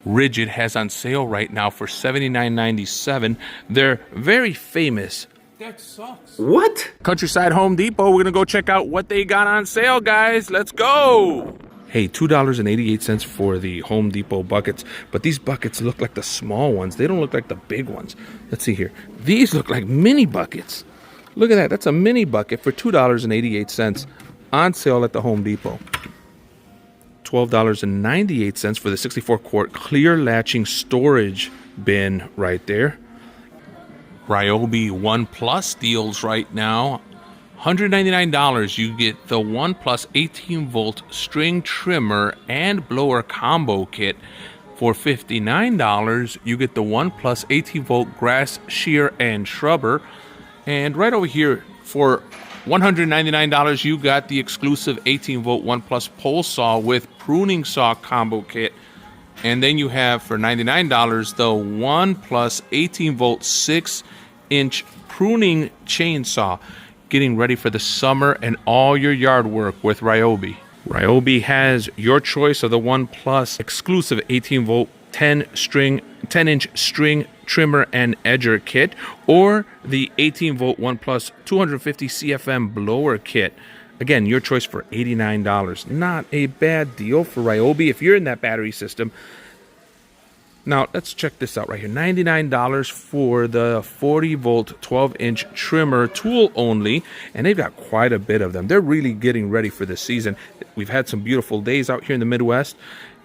Ridgid has on sale right now for $79.97. They're very famous. That sucks. What? Countryside Home Depot. We're going to go check out what they got on sale, guys. Let's go. Hey, $2.88 for the Home Depot buckets. But these buckets look like the small ones. They don't look like the big ones. Let's see here. These look like mini buckets. Look at that. That's a mini bucket for $2.88 on sale at the Home Depot. $12.98 for the 64-quart clear latching storage bin right there. Ryobi One Plus deals right now. $199, you get the One Plus 18-volt string trimmer and blower combo kit. For $59, you get the One Plus 18-volt grass shear and shrubber. And right over here, for $199, you got the exclusive 18-volt One Plus pole saw with pruning saw combo kit. And then you have, for $99, the One Plus 18-volt 6-inch pruning chainsaw. Getting ready for the summer and all your yard work with Ryobi. Ryobi has your choice of the One Plus exclusive 18-volt 10-inch string trimmer and edger kit, or the 18-volt One Plus 250 CFM blower kit. Again, your choice for $89. Not a bad deal for Ryobi if you're in that battery system. Now, let's check this out right here. $99 for the 40-volt 12-inch trimmer tool only, and they've got quite a bit of them. They're really getting ready for the season. We've had some beautiful days out here in the Midwest,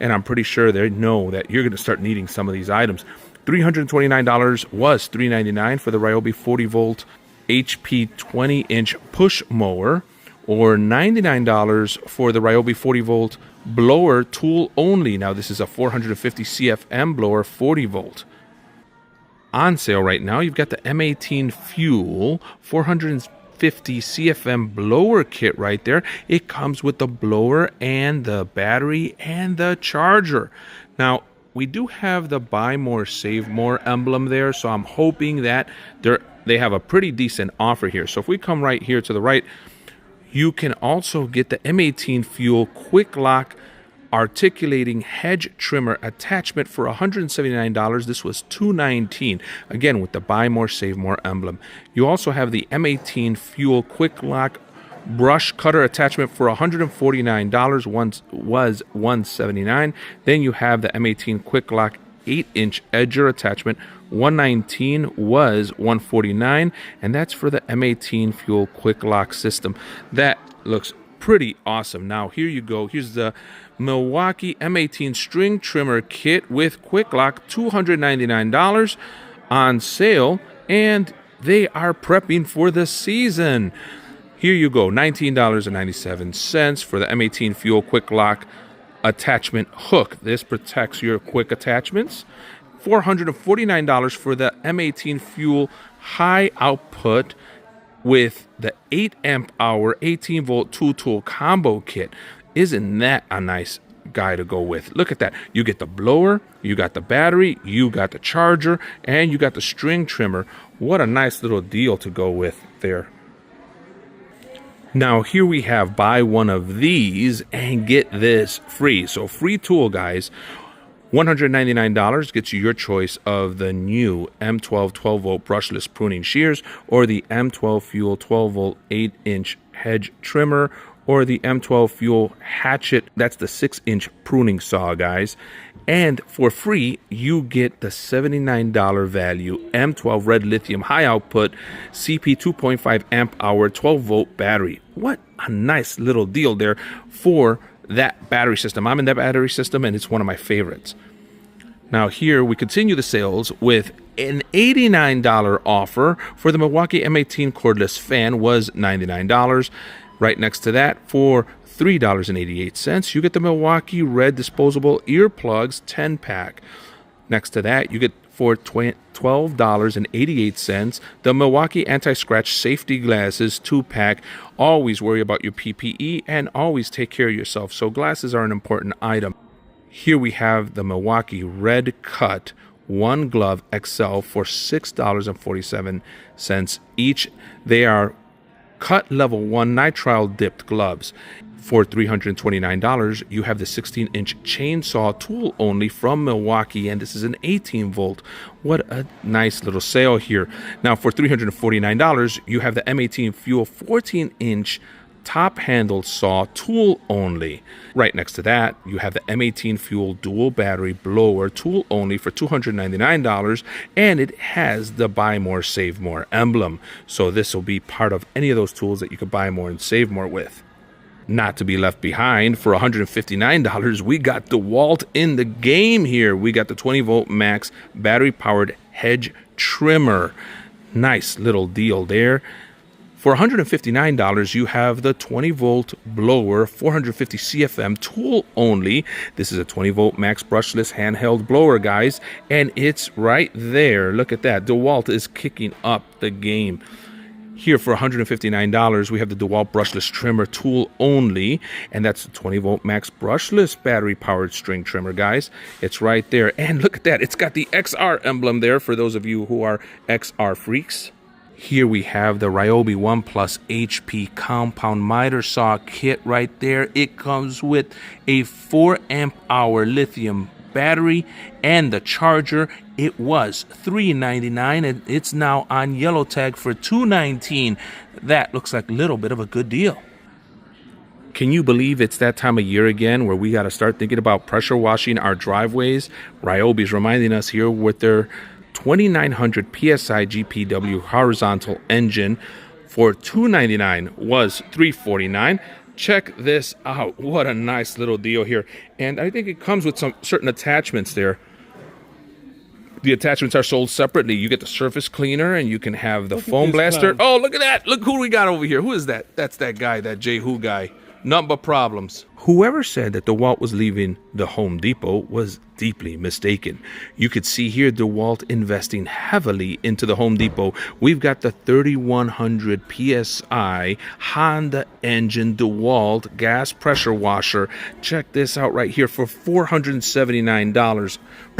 and I'm pretty sure they know that you're going to start needing some of these items. $329 was $399 for the Ryobi 40-volt HP 20-inch push mower, or $99 for the Ryobi 40-volt blower tool only. Now, this is a 450 CFM blower, 40-volt. On sale right now, you've got the M18 Fuel 450 CFM blower kit right there. It comes with the blower and the battery and the charger. Now, we do have the buy more, save more emblem there, so I'm hoping that they have a pretty decent offer here. So if we come right here to the right, you can also get the M18 Fuel Quick Lock articulating hedge trimmer attachment for $179. This was $219. Again, with the buy more, save more emblem. You also have the M18 Fuel Quick Lock brush cutter attachment for $149. Once was $179. Then you have the M18 Quick Lock 8-inch edger attachment. $119 was $149, and that's for the M18 Fuel Quick Lock system. That looks pretty awesome. Now, here you go. Here's the Milwaukee M18 string trimmer kit with Quick Lock, $299 on sale, and they are prepping for the season. Here you go, $19.97 for the M18 Fuel Quick Lock attachment hook. This protects your quick attachments. $449 for the M18 Fuel high output with the 8 amp hour 18 volt 2-tool combo kit. Isn't that a nice guy to go with? Look at that. You get the blower, you got the battery, you got the charger, and you got the string trimmer. What a nice little deal to go with there. Now, here we have buy one of these and get this free. So free tool, guys. $199 gets you your choice of the new M12 12-volt brushless pruning shears, or the M12 Fuel 12-volt 8-inch hedge trimmer, or the M12 Fuel hatchet. That's the 6-inch pruning saw, guys. And for free, you get the $79 value M12 red lithium high output CP 2.5 amp hour 12-volt battery. What a nice little deal there for that battery system. I'm in that battery system, and it's one of my favorites. Now, here we continue the sales with an $89 offer for the Milwaukee M18 cordless fan. Was $99. Right next to that, for $3.88, you get the Milwaukee red disposable earplugs 10-pack. Next to that, you get for $12.88 the Milwaukee anti-scratch safety glasses 2-pack. Always worry about your PPE and always take care of yourself, so glasses are an important item. Here we have the Milwaukee Red Cut 1 Glove XL for $6.47 each. They are cut level 1 nitrile dipped gloves. For $329, you have the 16-inch chainsaw tool only from Milwaukee, and this is an 18-volt. What a nice little sale here. Now, for $349, you have the M18 Fuel 14-inch top-handled saw tool only. Right next to that, you have the M18 Fuel dual battery blower tool only for $299, and it has the buy more, save more emblem. So this will be part of any of those tools that you could buy more and save more with. Not to be left behind, for $159, we got DeWalt in the game here. We got the 20-volt max battery-powered hedge trimmer. Nice little deal there. For $159, you have the 20-volt blower, 450 CFM tool only. This is a 20-volt max brushless handheld blower, guys, and it's right there. Look at that. DeWalt is kicking up the game. Here for $159, we have the DeWalt brushless trimmer tool only, and that's the 20-volt max brushless battery-powered string trimmer, guys. It's right there, and look at that. It's got the XR emblem there for those of you who are XR freaks. Here we have the Ryobi 1+ HP compound miter saw kit right there. It comes with a 4 amp hour lithium battery and the charger. It was $399 and it's now on yellow tag for $219. That looks like a little bit of a good deal. Can you believe it's that time of year again where we got to start thinking about pressure washing our driveways? Ryobi's reminding us here with their 2900 PSI GPW horizontal engine for $299 was $349. Check this out. What a nice little deal here. And I think it comes with some certain attachments there. The attachments are sold separately. You get the surface cleaner and you can have the foam blaster. Oh, look at that. Look who we got over here. Who is that? That's that guy, that Jehu guy. Nothing but problems. Whoever said that DeWalt was leaving the Home Depot was deeply mistaken. You could see here DeWalt investing heavily into the Home Depot. We've got the 3100 PSI Honda engine DeWalt gas pressure washer. Check this out right here for $479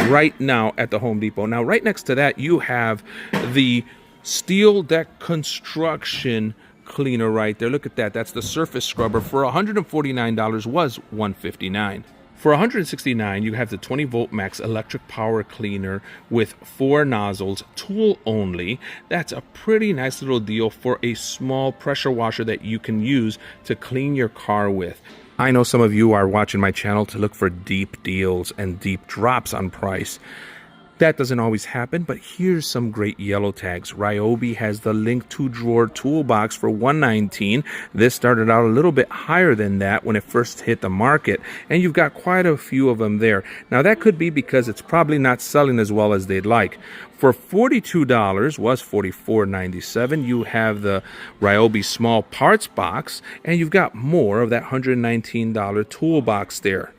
right now at the Home Depot. Now, right next to that, you have the Steel Deck Construction cleaner right there. Look at that. That's the surface scrubber. For $149 was $159. For $169, you have the 20-volt max electric power cleaner with 4 nozzles, tool only. That's a pretty nice little deal for a small pressure washer that you can use to clean your car with. I know some of you are watching my channel to look for deep deals and deep drops on price. That doesn't always happen, but here's some great yellow tags. Ryobi has the Link 2-drawer toolbox for $119. This started out a little bit higher than that when it first hit the market, and you've got quite a few of them there. Now, that could be because it's probably not selling as well as they'd like. For $42, was $44.97, you have the Ryobi small parts box, and you've got more of that $119 toolbox there.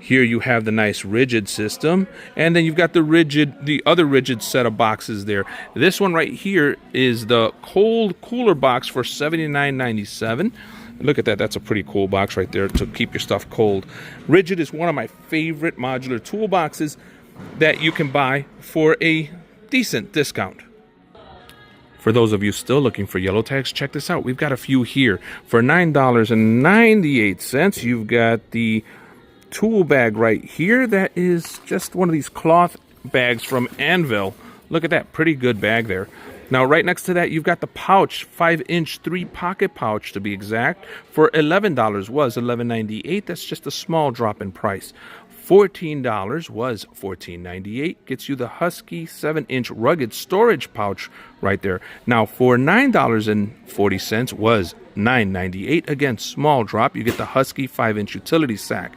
Here you have the nice Ridgid system, and then you've got the other Ridgid set of boxes there. This one right here is the cold cooler box for $79.97. Look at that. That's a pretty cool box right there to keep your stuff cold. Ridgid is one of my favorite modular toolboxes that you can buy for a decent discount. For those of you still looking for yellow tags, check this out. We've got a few here. For $9.98, you've got the tool bag right here. That is just one of these cloth bags from Anvil. Look at that, pretty good bag there. Now right next to that, you've got the pouch, 5-inch 3-pocket pouch to be exact, for $11, was $11.98. That's just a small drop in price. $14 was $14.98. Gets you the Husky 7-inch rugged storage pouch right there. Now for $9.40 was $9.98. Again, small drop. You get the Husky 5-inch utility sack.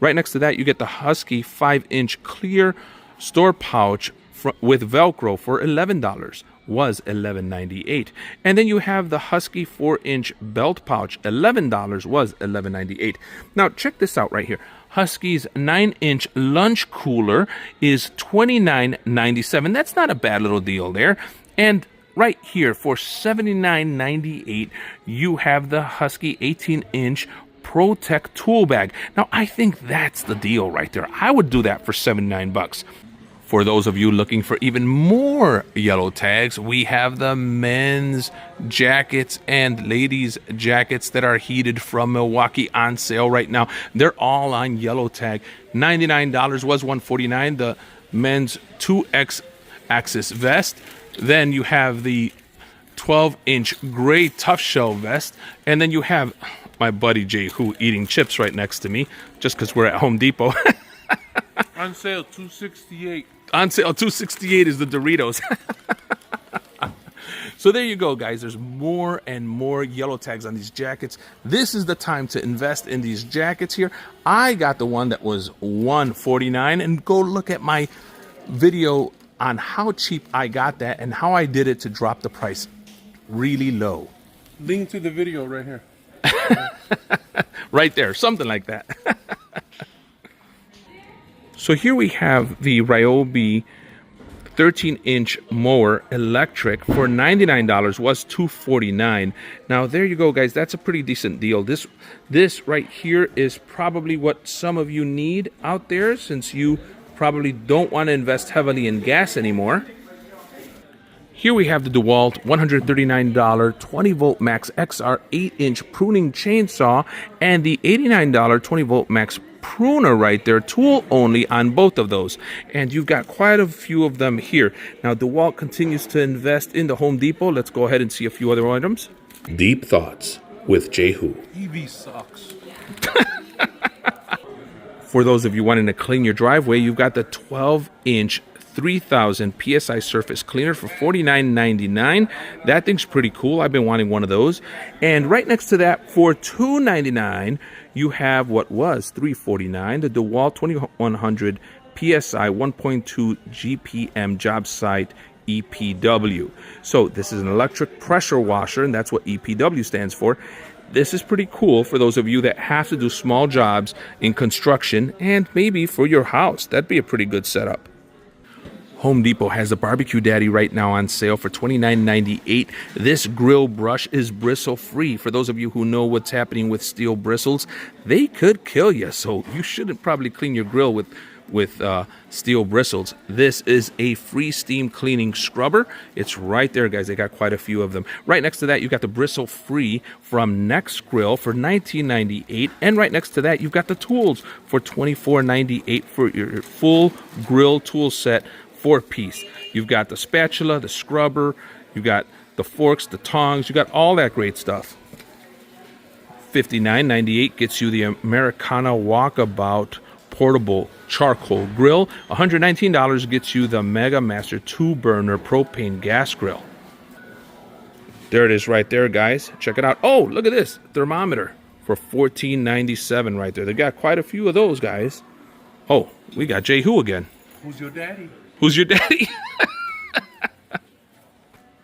Right next to that, you get the Husky 5-inch clear store pouch with Velcro for $11, was $11.98. And then you have the Husky 4-inch belt pouch, $11, was $11.98. Now, check this out right here. Husky's 9-inch lunch cooler is $29.97. That's not a bad little deal there. And right here for $79.98, you have the Husky 18-inch ProTech tool bag. Now, I think that's the deal right there. I would do that for $79. For those of you looking for even more yellow tags, we have the men's jackets and ladies jackets that are heated from Milwaukee on sale right now. They're all on yellow tag. $99 was $149. The men's 2X axis vest. Then you have the 12-inch gray tough shell vest. And then you have my buddy Jay Who eating chips right next to me, just because we're at Home Depot. On sale, $268. On sale, $268 is the Doritos. So there you go, guys. There's more and more yellow tags on these jackets. This is the time to invest in these jackets here. I got the one that was $149, and go look at my video on how cheap I got that and how I did it to drop the price really low. Link to the video right here. Right there, something like that. So here we have the Ryobi 13-inch mower electric for $99, was $249. Now there you go, guys. That's a pretty decent deal. This right here is probably what some of you need out there, since you probably don't want to invest heavily in gas anymore. Here we have the DeWalt $139 20-volt max XR 8-inch pruning chainsaw and the $89 20-volt max pruner right there, tool only on both of those. And you've got quite a few of them here. Now, DeWalt continues to invest in the Home Depot. Let's go ahead and see a few other items. Deep Thoughts with Jay Who. EV sucks. For those of you wanting to clean your driveway, you've got the 12-inch 3000 PSI surface cleaner for $49.99. That thing's pretty cool. I've been wanting one of those. And right next to that, for $2.99, you have what was $3.49, the DeWalt 2100 PSI 1.2 GPM job site EPW. So this is an electric pressure washer, and that's what EPW stands for. This is pretty cool for those of you that have to do small jobs in construction and maybe for your house. That'd be a pretty good setup. Home Depot has the Barbecue Daddy right now on sale for $29.98. This grill brush is bristle free. For those of you who know what's happening with steel bristles, they could kill you. So you shouldn't probably clean your grill with steel bristles. This is a free steam cleaning scrubber. It's right there, guys. They got quite a few of them. Right next to that, you got the bristle free from Next Grill for $19.98. And right next to that, you've got the tools for $24.98 for your full grill tool set. 4-piece. You've got the spatula, the scrubber, you've got the forks, the tongs, you got all that great stuff. $59.98 gets you the Americana Walkabout portable charcoal grill. $119 gets you the Mega Master 2-burner propane gas grill. There it is right there, guys. Check it out. Oh, look at this thermometer for $14.97 right there. They got quite a few of those, guys. Oh, we got Jay Who again. Who's your daddy? Who's your daddy?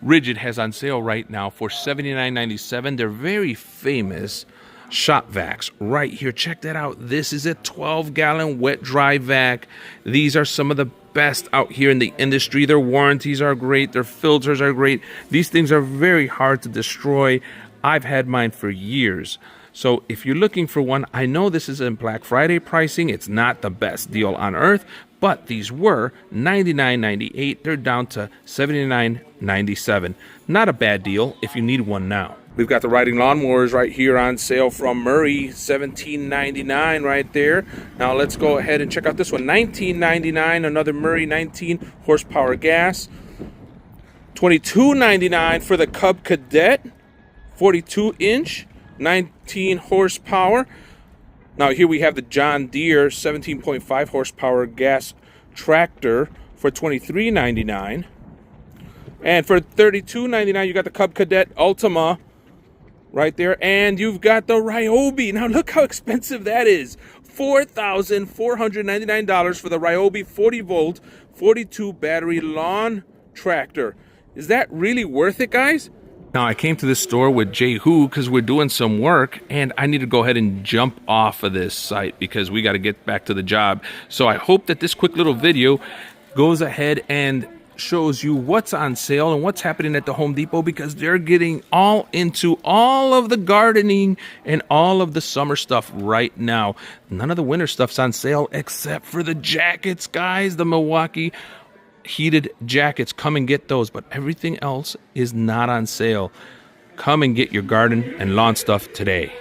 Ridgid has on sale right now for $79.97. They're very famous shop vacs right here. Check that out. This is a 12-gallon wet dry vac. These are some of the best out here in the industry. Their warranties are great. Their filters are great. These things are very hard to destroy. I've had mine for years. So if you're looking for one, I know this is in Black Friday pricing. It's not the best deal on earth, but these were $99.98. They're down to $79.97. Not a bad deal if you need one now. We've got the riding lawnmowers right here on sale from Murray, $17.99 right there. Now let's go ahead and check out this one. $19.99, another Murray 19 horsepower gas. $22.99 for the Cub Cadet, 42-inch. 19 horsepower. Now here we have the John Deere 17.5 horsepower gas tractor for $23.99. And for $32.99 you got the Cub Cadet Ultima right there, and you've got the Ryobi. Now look how expensive that is. $4,499 for the Ryobi 40-volt 42 battery lawn tractor. Is that really worth it, guys? Now, I came to this store with Jay Who because we're doing some work, and I need to go ahead and jump off of this site because we got to get back to the job. So I hope that this quick little video goes ahead and shows you what's on sale and what's happening at the Home Depot, because they're getting all into all of the gardening and all of the summer stuff right now. None of the winter stuff's on sale except for the jackets, guys. The Milwaukee heated jackets, come and get those, but everything else is not on sale. Come and get your garden and lawn stuff today.